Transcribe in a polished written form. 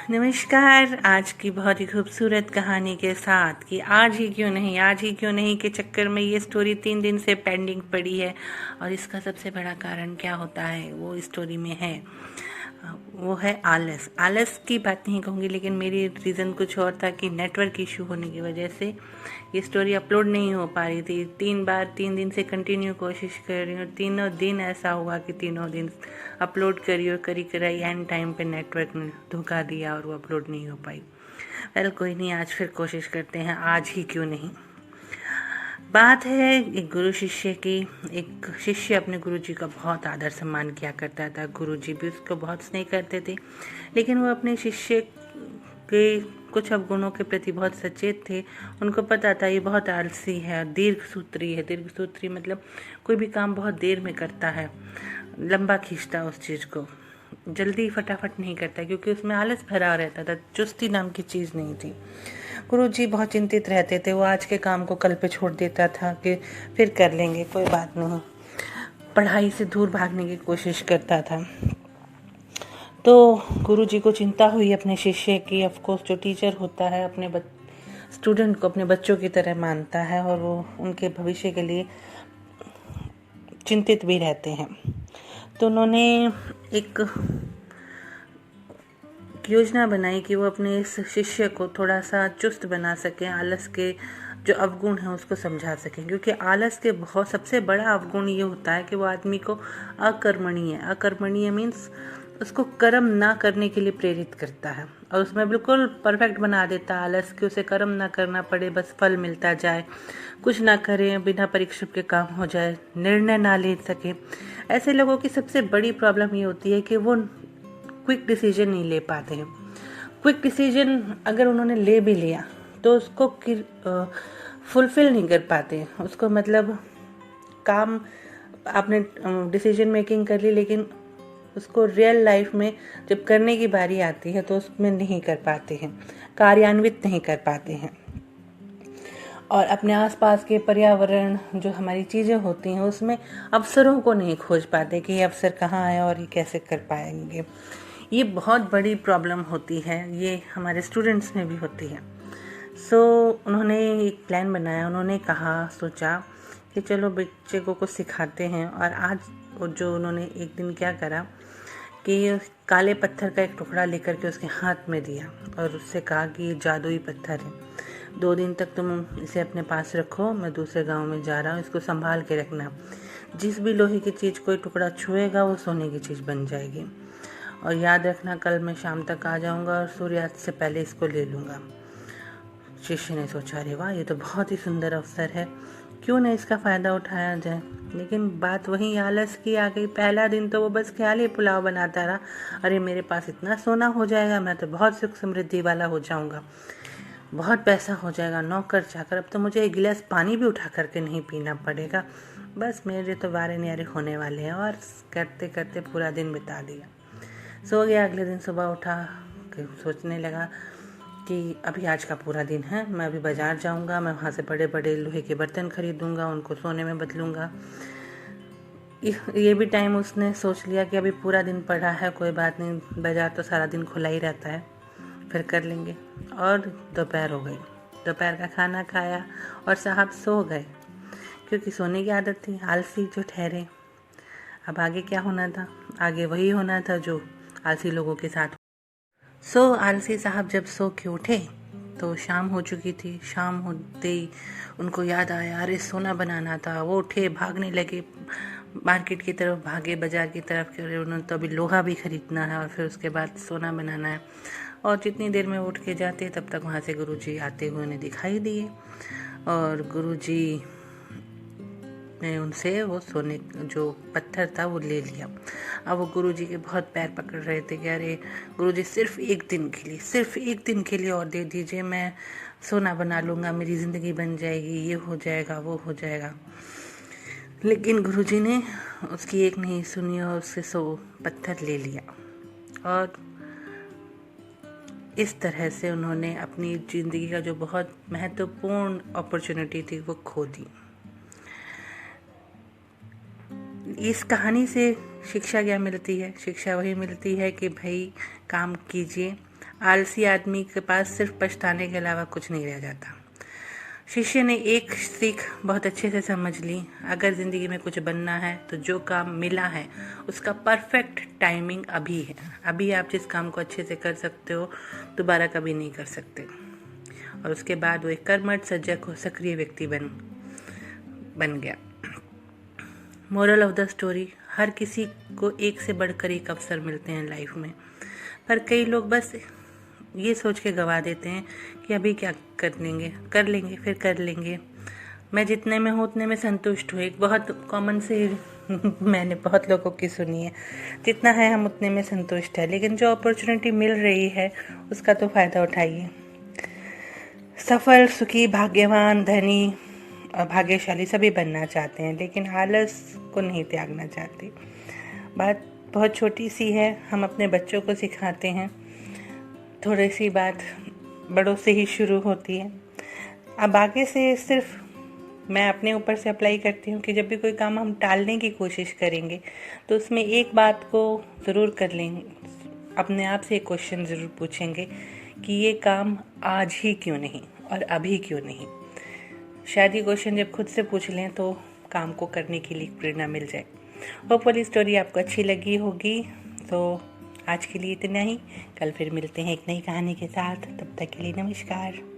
नमस्कार। आज की बहुत ही खूबसूरत कहानी के साथ कि आज ही क्यों नहीं के चक्कर में ये स्टोरी 3 दिन से पेंडिंग पड़ी है। और इसका सबसे बड़ा कारण क्या होता है वो स्टोरी में है, वो है आलस। आलस की बात नहीं कहूँगी, लेकिन मेरी रीज़न कुछ और था कि नेटवर्क इशू होने की वजह से ये स्टोरी अपलोड नहीं हो पा रही थी। 3 दिन से कंटिन्यू कोशिश कर रही हूँ। तीनों दिन ऐसा हुआ कि तीनों दिन अपलोड करी और कराई एंड टाइम पे नेटवर्क ने धोखा दिया और वो अपलोड नहीं हो पाई। वेल कोई नहीं, आज फिर कोशिश करते हैं, आज ही क्यों नहीं। बात है एक गुरु शिष्य की। एक शिष्य अपने गुरु जी का बहुत आदर सम्मान किया करता था। गुरु जी भी उसको बहुत स्नेह करते थे, लेकिन वो अपने शिष्य के कुछ अवगुणों के प्रति बहुत सचेत थे। उनको पता था ये बहुत आलसी है, दीर्घ सूत्री है। दीर्घ सूत्री मतलब कोई भी काम बहुत देर में करता है, लंबा खींचता उस चीज़ को, जल्दी फटाफट नहीं करता, क्योंकि उसमें आलस भरा रहता था। चुस्ती नाम की चीज़ नहीं थी। गुरुजी बहुत चिंतित रहते थे। वो आज के काम को कल पे छोड़ देता था कि फिर कर लेंगे, कोई बात नहीं। पढ़ाई से दूर भागने की कोशिश करता था। तो गुरुजी को चिंता हुई अपने शिष्य की। ऑफ कोर्स जो टीचर होता है अपने स्टूडेंट को अपने बच्चों की तरह मानता है और वो उनके भविष्य के लिए चिंतित भी रहते हैं। तो उन्होंने एक योजना बनाई कि वो अपने इस शिष्य को थोड़ा सा चुस्त बना सकें, आलस के जो अवगुण है उसको समझा सकें। क्योंकि आलस के बहुत सबसे बड़ा अवगुण ये होता है कि वो आदमी को अकर्मणीय मीन्स उसको कर्म ना करने के लिए प्रेरित करता है और उसमें बिल्कुल परफेक्ट बना देता है आलस, कि उसे कर्म ना करना पड़े, बस फल मिलता जाए, कुछ ना करें, बिना परिश्रम के काम हो जाए, निर्णय ना ले सके। ऐसे लोगों की सबसे बड़ी प्रॉब्लम ये होती है कि वो क्विक डिसीजन नहीं ले पाते हैं। क्विक डिसीजन अगर उन्होंने ले भी लिया तो उसको फुलफिल नहीं कर पाते। उसको मतलब काम आपने डिसीजन मेकिंग कर ली, लेकिन उसको रियल लाइफ में जब करने की बारी आती है तो उसमें नहीं कर पाते हैं, कार्यान्वित नहीं कर पाते हैं। और अपने आसपास के पर्यावरण जो हमारी चीज़ें होती हैं उसमें अवसरों को नहीं खोज पाते कि ये अवसर कहाँ है और ये कैसे कर पाएंगे। ये बहुत बड़ी प्रॉब्लम होती है, ये हमारे स्टूडेंट्स में भी होती है। सो उन्होंने एक प्लान बनाया। उन्होंने सोचा कि चलो बच्चे को कुछ सिखाते हैं। और आज जो उन्होंने एक दिन क्या करा कि काले पत्थर का एक टुकड़ा लेकर के उसके हाथ में दिया और उससे कहा कि ये जादुई पत्थर है, 2 दिन तक तुम इसे अपने पास रखो, मैं दूसरे गांव में जा रहा हूँ, इसको संभाल के रखना। जिस भी लोहे की चीज़ कोई टुकड़ा छुएगा वो सोने की चीज़ बन जाएगी। और याद रखना, कल मैं शाम तक आ जाऊँगा और सूर्यास्त से पहले इसको ले लूँगा। शिष्य ने सोचा, अरे वाह, ये तो बहुत ही सुंदर अवसर है, क्यों न इसका फ़ायदा उठाया जाए। लेकिन बात वही आलस की आ गई। पहला दिन तो वो बस ख्याली पुलाव बनाता रहा। अरे मेरे पास इतना सोना हो जाएगा, मैं तो बहुत सुख समृद्धि वाला हो जाऊँगा, बहुत पैसा हो जाएगा, नौकर चाकर, अब तो मुझे एक गिलास पानी भी उठा करके नहीं पीना पड़ेगा, बस मेरे तो वारे न्यारे होने वाले हैं। और करते करते पूरा दिन बिता दिया। सो गया। अगले दिन सुबह उठा कि सोचने लगा कि अभी आज का पूरा दिन है, मैं अभी बाज़ार जाऊंगा, मैं वहाँ से बड़े बड़े लोहे के बर्तन खरीदूंगा, उनको सोने में बदलूंगा। ये भी टाइम उसने सोच लिया कि अभी पूरा दिन पड़ा है, कोई बात नहीं, बाज़ार तो सारा दिन खुला ही रहता है, फिर कर लेंगे। और दोपहर हो गई। दोपहर का खाना खाया और साहब सो गए, क्योंकि सोने की आदत थी, आलसी जो ठहरे। अब आगे क्या होना था? आगे वही होना था जो आलसी लोगों के साथ। आलसी साहब जब सो के उठे तो शाम हो चुकी थी। शाम होते ही उनको याद आया, अरे सोना बनाना था। वो उठे, भागने लगे, मार्केट की तरफ भागे, बाज़ार की तरफ के। उन्होंने तो अभी लोहा भी खरीदना है और फिर उसके बाद सोना बनाना है। और जितनी देर में उठ के जाते तब तक वहाँ से गुरुजी आते हुए उन्हें दिखाई दिए और गुरुजी ने उनसे वो सोने जो पत्थर था वो ले लिया। अब वो गुरुजी के बहुत पैर पकड़ रहे थे कि अरे गुरुजी, सिर्फ एक दिन के लिए और दे दीजिए, मैं सोना बना लूँगा, मेरी ज़िंदगी बन जाएगी, ये हो जाएगा, वो हो जाएगा। लेकिन गुरुजी ने उसकी एक नहीं सुनी और उससे 100 पत्थर ले लिया। और इस तरह से उन्होंने अपनी ज़िंदगी का जो बहुत महत्वपूर्ण अपॉर्चुनिटी थी वो खो दी। इस कहानी से शिक्षा क्या मिलती है? शिक्षा वही मिलती है कि भाई काम कीजिए, आलसी आदमी के पास सिर्फ पछताने के अलावा कुछ नहीं रह जाता। शिष्य ने एक सीख बहुत अच्छे से समझ ली, अगर ज़िंदगी में कुछ बनना है तो जो काम मिला है उसका परफेक्ट टाइमिंग अभी है। अभी आप जिस काम को अच्छे से कर सकते हो दोबारा कभी नहीं कर सकते। और उसके बाद वो एक कर्मठ, सजग और सक्रिय व्यक्ति बन गया। मोरल ऑफ द स्टोरी, हर किसी को एक से बढ़कर एक अवसर मिलते हैं लाइफ में, पर कई लोग बस ये सोच के गवा देते हैं कि अभी क्या कर लेंगे फिर कर लेंगे, मैं जितने में हूँ उतने में संतुष्ट हूँ। एक बहुत कॉमन से मैंने बहुत लोगों की सुनी है, जितना है हम उतने में संतुष्ट है, लेकिन जो अपॉर्चुनिटी मिल रही है उसका तो फ़ायदा उठाइए। सफल, सुखी, भाग्यवान, धनी और भाग्यशाली सभी बनना चाहते हैं, लेकिन आलस को नहीं त्यागना चाहते। बात बहुत छोटी सी है, हम अपने बच्चों को सिखाते हैं, थोड़ी सी बात बड़ों से ही शुरू होती है। अब आगे से सिर्फ मैं अपने ऊपर से अप्लाई करती हूँ कि जब भी कोई काम हम टालने की कोशिश करेंगे तो उसमें एक बात को ज़रूर कर लेंगे, अपने आप से एक क्वेश्चन ज़रूर पूछेंगे कि ये काम आज ही क्यों नहीं और अभी क्यों नहीं। शायद ये क्वेश्चन जब खुद से पूछ लें तो काम को करने के लिए प्रेरणा मिल जाए। होपफुली स्टोरी आपको अच्छी लगी होगी। तो आज के लिए इतना ही, कल फिर मिलते हैं एक नई कहानी के साथ। तब तक के लिए नमस्कार।